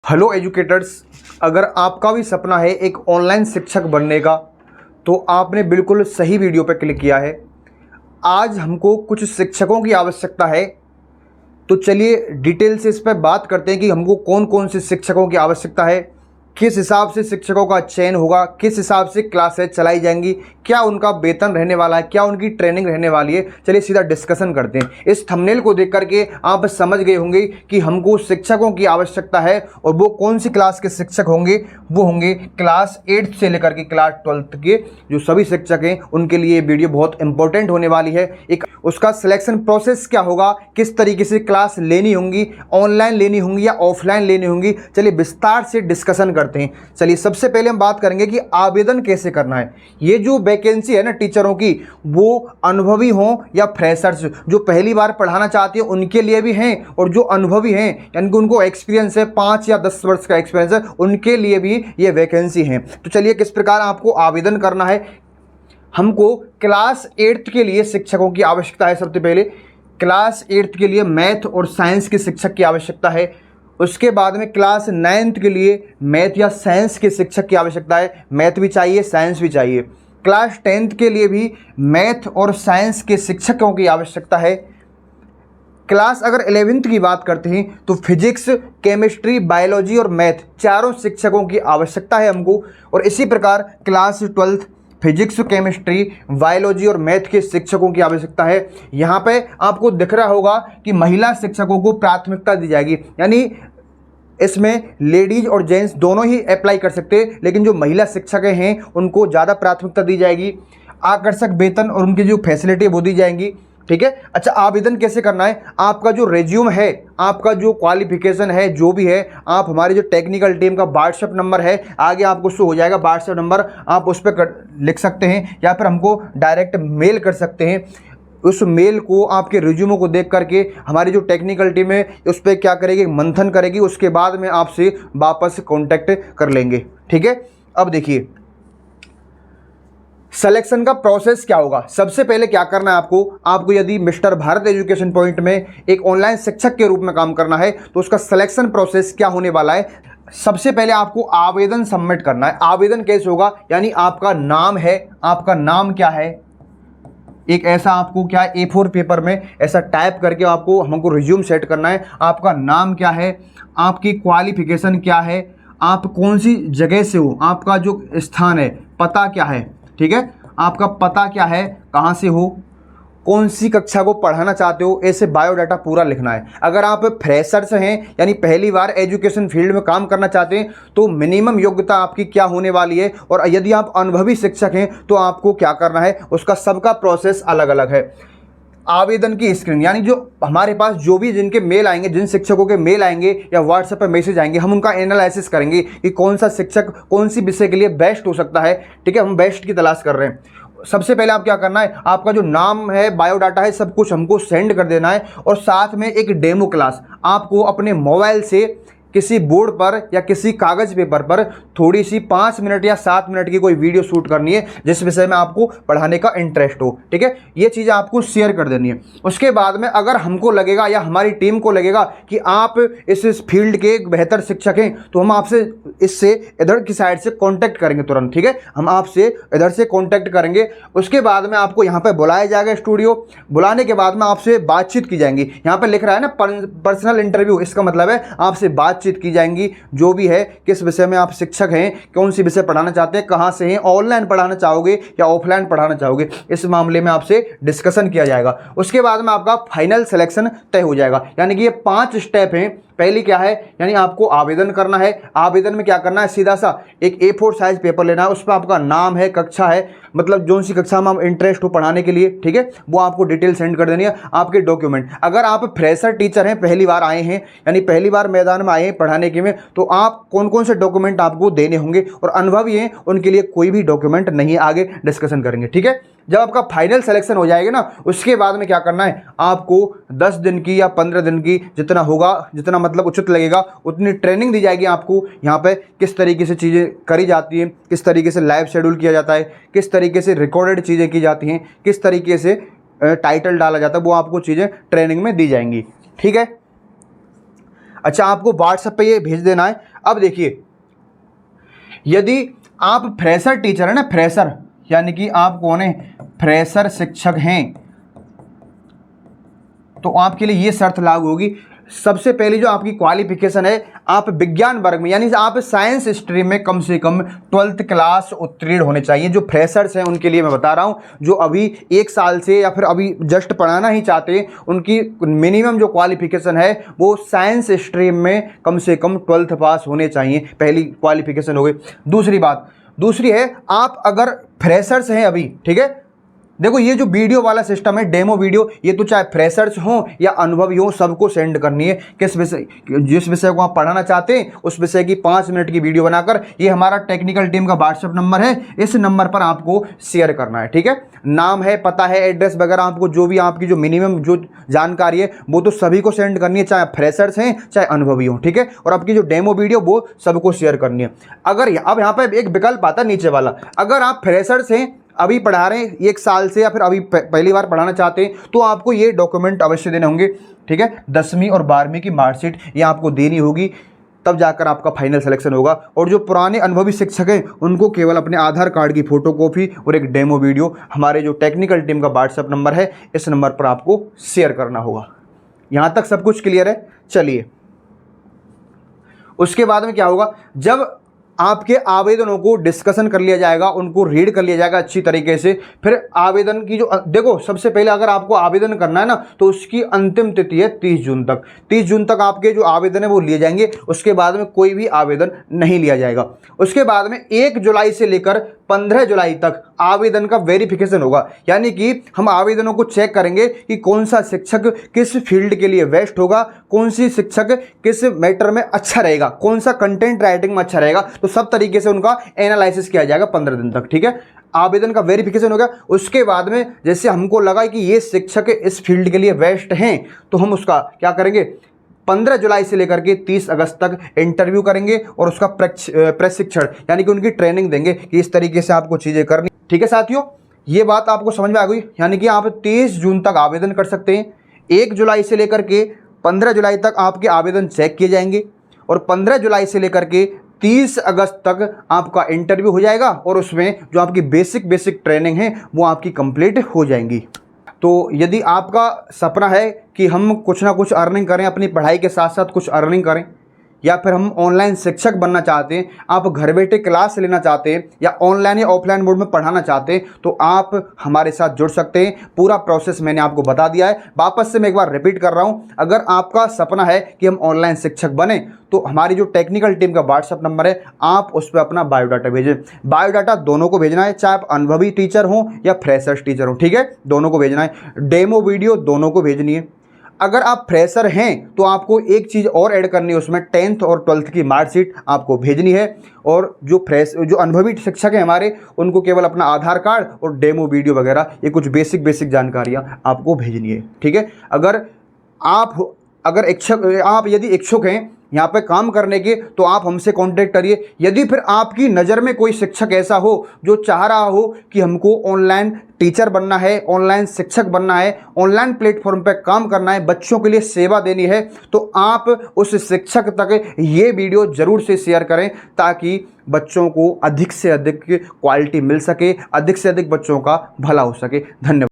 Hello educators, अगर आपका भी सपना है एक ऑनलाइन शिक्षक बनने का तो आपने बिल्कुल सही वीडियो पर क्लिक किया है। आज हमको कुछ शिक्षकों की आवश्यकता है, तो चलिए डिटेल से इस पर बात करते हैं कि हमको कौन कौन से शिक्षकों की आवश्यकता है, किस हिसाब से शिक्षकों का चयन होगा, किस हिसाब से क्लासेज चलाई जाएंगी, क्या उनका वेतन रहने वाला है, क्या उनकी ट्रेनिंग रहने वाली है। चलिए सीधा डिस्कशन करते हैं। इस थंबनेल को देख करके आप समझ गए होंगे कि हमको शिक्षकों की आवश्यकता है और वो कौन सी क्लास के शिक्षक होंगे। वो होंगे क्लास 8 से लेकर के क्लास 12 के जो सभी शिक्षक हैं, उनके लिए वीडियो बहुत इंपॉर्टेंट होने वाली है। एक उसका सिलेक्शन प्रोसेस क्या होगा, किस तरीके से क्लास लेनी होंगी, ऑनलाइन लेनी होंगी या ऑफलाइन लेनी होंगी, चलिए विस्तार से डिस्कशन करते हैं। चलिए सबसे पहले हम बात करेंगे कि आवेदन कैसे करना है। ये जो वैकेंसी है ना टीचरों की, वो अनुभवी हों या फ्रेशर्स, जो पहली बार पढ़ाना चाहते हैं उनके लिए भी हैं, और जो अनुभवी हैं यानी कि उनको एक्सपीरियंस है, 5 या 10 वर्ष का एक्सपीरियंस है, उनके लिए भी ये वैकेंसी है। तो चलिए किस प्रकार आपको आवेदन करना है। हमको क्लास 8 के लिए शिक्षकों की आवश्यकता है। सबसे पहले क्लास 8 के लिए मैथ और साइंस के शिक्षक की आवश्यकता है। उसके बाद में क्लास 9 के लिए मैथ या साइंस के शिक्षक की आवश्यकता है। मैथ भी चाहिए, साइंस भी चाहिए। क्लास 10 के लिए भी मैथ और साइंस के शिक्षकों की आवश्यकता है। क्लास अगर 11th की बात करते हैं तो फिजिक्स, केमिस्ट्री, बायोलॉजी और मैथ चारों शिक्षकों की आवश्यकता है हमको। और इसी प्रकार क्लास 12 फिजिक्स, केमिस्ट्री, बायोलॉजी और मैथ के शिक्षकों की आवश्यकता है। यहाँ पे आपको दिख रहा होगा कि महिला शिक्षकों को प्राथमिकता दी जाएगी, यानी इसमें लेडीज और जेंट्स दोनों ही अप्लाई कर सकते हैं, लेकिन जो महिला शिक्षक हैं उनको ज़्यादा प्राथमिकता दी जाएगी। आकर्षक वेतन और उनकी जो फैसिलिटी वो दी जाएंगी। ठीक है। अच्छा, आवेदन कैसे करना है। आपका जो रेज्यूम है, आपका जो क्वालिफिकेशन है, जो भी है, आप हमारी जो टेक्निकल टीम का व्हाट्सएप नंबर है, आगे आपको शो हो जाएगा व्हाट्सएप नंबर, आप उस पर लिख सकते हैं या फिर हमको डायरेक्ट मेल कर सकते हैं। उस मेल को, आपके रिज्यूमो को देख करके हमारी जो टेक्निकल टीम है उस पर क्या करेगी, मंथन करेगी। उसके बाद में आपसे वापस कांटेक्ट कर लेंगे। ठीक है। अब देखिए सिलेक्शन का प्रोसेस क्या होगा। सबसे पहले क्या करना है आपको यदि मिस्टर भारत एजुकेशन पॉइंट में एक ऑनलाइन शिक्षक के रूप में काम करना है तो उसका सिलेक्शन प्रोसेस क्या होने वाला है। सबसे पहले आपको आवेदन सबमिट करना है। आवेदन कैसे होगा, यानी आपका नाम है, आपका नाम क्या है, एक ऐसा आपको क्या A4 पेपर में ऐसा टाइप करके आपको हमको रिज्यूम सेट करना है। आपका नाम क्या है, आपकी क्वालिफिकेशन क्या है, आप कौन सी जगह से हो, आपका जो स्थान है, पता क्या है। ठीक है, आपका पता क्या है, कहाँ से हो, कौन सी कक्षा को पढ़ाना चाहते हो, ऐसे बायोडाटा पूरा लिखना है। अगर आप फ्रेशर्स हैं यानी पहली बार एजुकेशन फील्ड में काम करना चाहते हैं तो मिनिमम योग्यता आपकी क्या होने वाली है, और यदि आप अनुभवी शिक्षक हैं तो आपको क्या करना है, उसका सबका प्रोसेस अलग अलग है। आवेदन की स्क्रीन, यानी जो हमारे पास जो भी जिनके मेल आएंगे, जिन शिक्षकों के मेल आएंगे या व्हाट्सएप पर मैसेज आएंगे, हम उनका एनालिसिस करेंगे कि कौन सा शिक्षक कौन सी विषय के लिए बेस्ट हो सकता है। ठीक है, हम बेस्ट की तलाश कर रहे हैं। सबसे पहले आप क्या करना है, आपका जो नाम है, बायोडाटा है, सब कुछ हमको सेंड कर देना है, और साथ में एक डेमो क्लास आपको अपने मोबाइल से किसी बोर्ड पर या किसी कागज़ पेपर पर थोड़ी सी 5 मिनट या 7 मिनट की कोई वीडियो शूट करनी है जिस विषय में आपको पढ़ाने का इंटरेस्ट हो। ठीक है, ये चीज़ें आपको शेयर कर देनी है। उसके बाद में अगर हमको लगेगा या हमारी टीम को लगेगा कि आप इस फील्ड के एक बेहतर शिक्षक हैं तो हम आपसे इससे इधर की साइड से कॉन्टैक्ट करेंगे तुरंत। ठीक है, हम आपसे इधर से कॉन्टैक्ट करेंगे। उसके बाद में आपको यहाँ पर बुलाया जाएगा स्टूडियो। बुलाने के बाद में आपसे बातचीत की जाएंगी। यहाँ पर लिख रहा है ना पर्सनल इंटरव्यू, इसका मतलब है आपसे बातचीत की जाएंगी, जो भी है, किस विषय में आप शिक्षक हैं, कौन सी विषय पढ़ाना चाहते हैं, कहां से हैं, ऑनलाइन पढ़ाना चाहोगे या ऑफलाइन पढ़ाना चाहोगे, इस मामले में आपसे डिस्कशन किया जाएगा। उसके बाद में आपका फाइनल सिलेक्शन तय हो जाएगा। यानी कि ये 5 स्टेप हैं। पहली क्या है, यानी आपको आवेदन करना है। आवेदन में क्या करना है, सीधा सा एक A4 साइज पेपर लेना है, उस पर आपका नाम है, कक्षा है, मतलब जो सी कक्षा में आप इंटरेस्ट हो पढ़ाने के लिए, ठीक है, वो आपको डिटेल सेंड कर देनी है। आपके डॉक्यूमेंट, अगर आप फ्रेशर टीचर हैं, पहली बार आए हैं, यानी पहली बार मैदान में आए हैं पढ़ाने के में, तो आप कौन कौन से डॉक्यूमेंट आपको देने होंगे, और अनुभवी हैं उनके लिए कोई भी डॉक्यूमेंट नहीं, आगे डिस्कशन करेंगे। ठीक है, जब आपका फाइनल सिलेक्शन हो जाएगा ना, उसके बाद में क्या करना है, आपको 10 दिन की या 15 दिन की जितना होगा, जितना मतलब उचित लगेगा, उतनी ट्रेनिंग दी जाएगी आपको। यहाँ पे किस तरीके से चीज़ें करी जाती हैं, किस तरीके से लाइव शेड्यूल किया जाता है, किस तरीके से रिकॉर्डेड चीज़ें की जाती हैं, किस तरीके से टाइटल डाला जाता है, वो आपको चीज़ें ट्रेनिंग में दी जाएंगी। ठीक है। अच्छा, आपको व्हाट्सएप पे ये भेज देना है। अब देखिए, यदि आप फ्रेशर टीचर है ना, फ्रेशर यानी कि आप कौन है, फ्रेशर शिक्षक हैं, तो आपके लिए ये शर्त लागू होगी। सबसे पहली जो आपकी क्वालिफिकेशन है, आप विज्ञान वर्ग में यानी आप साइंस स्ट्रीम में कम से कम 12th क्लास उत्तीर्ण होने चाहिए। जो फ्रेशर्स हैं उनके लिए मैं बता रहा हूँ, जो अभी 1 साल से या फिर अभी जस्ट पढ़ाना ही चाहते हैं, उनकी मिनिमम जो क्वालिफिकेशन है वो साइंस स्ट्रीम में कम से कम 12th पास होने चाहिए। पहली क्वालिफिकेशन हो गई। दूसरी है, आप अगर फ्रेशर्स हैं अभी, ठीक है, देखो ये जो वीडियो वाला सिस्टम है, डेमो वीडियो, ये तो चाहे फ्रेशर्स हो या अनुभवी हो, सबको सेंड करनी है। किस विषय, जिस विषय को आप पढ़ाना चाहते हैं उस विषय की 5 मिनट की वीडियो बनाकर, ये हमारा टेक्निकल टीम का व्हाट्सएप नंबर है, इस नंबर पर आपको शेयर करना है। ठीक है, नाम है, पता है, एड्रेस वगैरह, आपको जो भी आपकी जो मिनिमम जो जानकारी है वो तो सभी को सेंड करनी है, चाहे फ्रेशर्स हैं चाहे अनुभवी हो। ठीक है, और आपकी जो डेमो वीडियो वो सबको शेयर करनी है। अगर अब यहाँ पर एक विकल्प आता है नीचे वाला, अगर आप फ्रेशर्स हैं, अभी पढ़ा रहे हैं 1 साल से या फिर अभी पहली बार पढ़ाना चाहते हैं, तो आपको ये डॉक्यूमेंट अवश्य देने होंगे। ठीक है, 10वीं और 12वीं की मार्कशीट ये आपको देनी होगी, तब जाकर आपका फाइनल सिलेक्शन होगा। और जो पुराने अनुभवी शिक्षक हैं उनको केवल अपने आधार कार्ड की फोटोकॉपी और एक डेमो वीडियो हमारे जो टेक्निकल टीम का व्हाट्सएप नंबर है, इस नंबर पर आपको शेयर करना होगा। यहाँ तक सब कुछ क्लियर है? चलिए, उसके बाद में क्या होगा, जब आपके आवेदनों को डिस्कशन कर लिया जाएगा, उनको रीड कर लिया जाएगा अच्छी तरीके से, फिर आवेदन की जो, देखो सबसे पहले अगर आपको आवेदन करना है ना, तो उसकी अंतिम तिथि है 30 जून तक। 30 जून तक आपके जो आवेदन है वो लिए जाएंगे, उसके बाद में कोई भी आवेदन नहीं लिया जाएगा। उसके बाद में 1 जुलाई से लेकर 15 जुलाई तक आवेदन का वेरिफिकेशन होगा, यानी कि हम आवेदनों को चेक करेंगे कि कौन सा शिक्षक किस फील्ड के लिए बेस्ट होगा, कौन सी शिक्षक किस मैटर में अच्छा रहेगा, कौन सा कंटेंट राइटिंग में अच्छा रहेगा, तो सब तरीके से उनका एनालिसिस किया जाएगा 15 दिन तक। ठीक है, आवेदन का वेरिफिकेशन हो गया। उसके बाद में जैसे हमको लगा कि ये शिक्षक इस फील्ड के लिए बेस्ट हैं, तो हम उसका क्या करेंगे, 15 जुलाई से लेकर के 30 अगस्त तक इंटरव्यू करेंगे और उसका प्रशिक्षण यानी कि उनकी ट्रेनिंग देंगे कि इस तरीके से आपको चीज़ें करनी। ठीक है साथियों, ये बात आपको समझ में आ गई, यानी कि आप 30 जून तक आवेदन कर सकते हैं। 1 जुलाई से लेकर के 15 जुलाई तक आपके आवेदन चेक किए जाएंगे और 15 जुलाई से लेकर के 30 अगस्त तक आपका इंटरव्यू हो जाएगा और उसमें जो आपकी बेसिक ट्रेनिंग है वो आपकी कंप्लीट हो जाएंगी। तो यदि आपका सपना है कि हम कुछ ना कुछ अर्निंग करें, अपनी पढ़ाई के साथ साथ कुछ अर्निंग करें, या फिर हम ऑनलाइन शिक्षक बनना चाहते हैं, आप घर बैठे क्लास लेना चाहते हैं या ऑनलाइन या ऑफलाइन मोड में पढ़ाना चाहते हैं, तो आप हमारे साथ जुड़ सकते हैं। पूरा प्रोसेस मैंने आपको बता दिया है। वापस से मैं एक बार रिपीट कर रहा हूं, अगर आपका सपना है कि हम ऑनलाइन शिक्षक बने, तो हमारी जो टेक्निकल टीम का व्हाट्सएप नंबर है, आप उस पर अपना बायोडाटा भेजें। बायोडाटा दोनों को भेजना है, चाहे आप अनुभवी टीचर हों या फ्रेशर्स टीचर हों। ठीक है, दोनों को भेजना है। डेमो वीडियो दोनों को भेजनी है। अगर आप फ्रेशर हैं तो आपको एक चीज़ और ऐड करनी है, उसमें 10th और 12th की मार्कशीट आपको भेजनी है। और जो अनुभवी शिक्षक हैं हमारे, उनको केवल अपना आधार कार्ड और डेमो वीडियो वगैरह, ये कुछ बेसिक जानकारियाँ आपको भेजनी है। ठीक है, आप यदि इच्छुक हैं यहाँ पे काम करने के, तो आप हमसे कांटेक्ट करिए। यदि फिर आपकी नज़र में कोई शिक्षक ऐसा हो जो चाह रहा हो कि हमको ऑनलाइन टीचर बनना है, ऑनलाइन शिक्षक बनना है, ऑनलाइन प्लेटफॉर्म पे काम करना है, बच्चों के लिए सेवा देनी है, तो आप उस शिक्षक तक ये वीडियो ज़रूर से शेयर करें, ताकि बच्चों को अधिक से अधिक क्वालिटी मिल सके, अधिक से अधिक बच्चों का भला हो सके। धन्यवाद।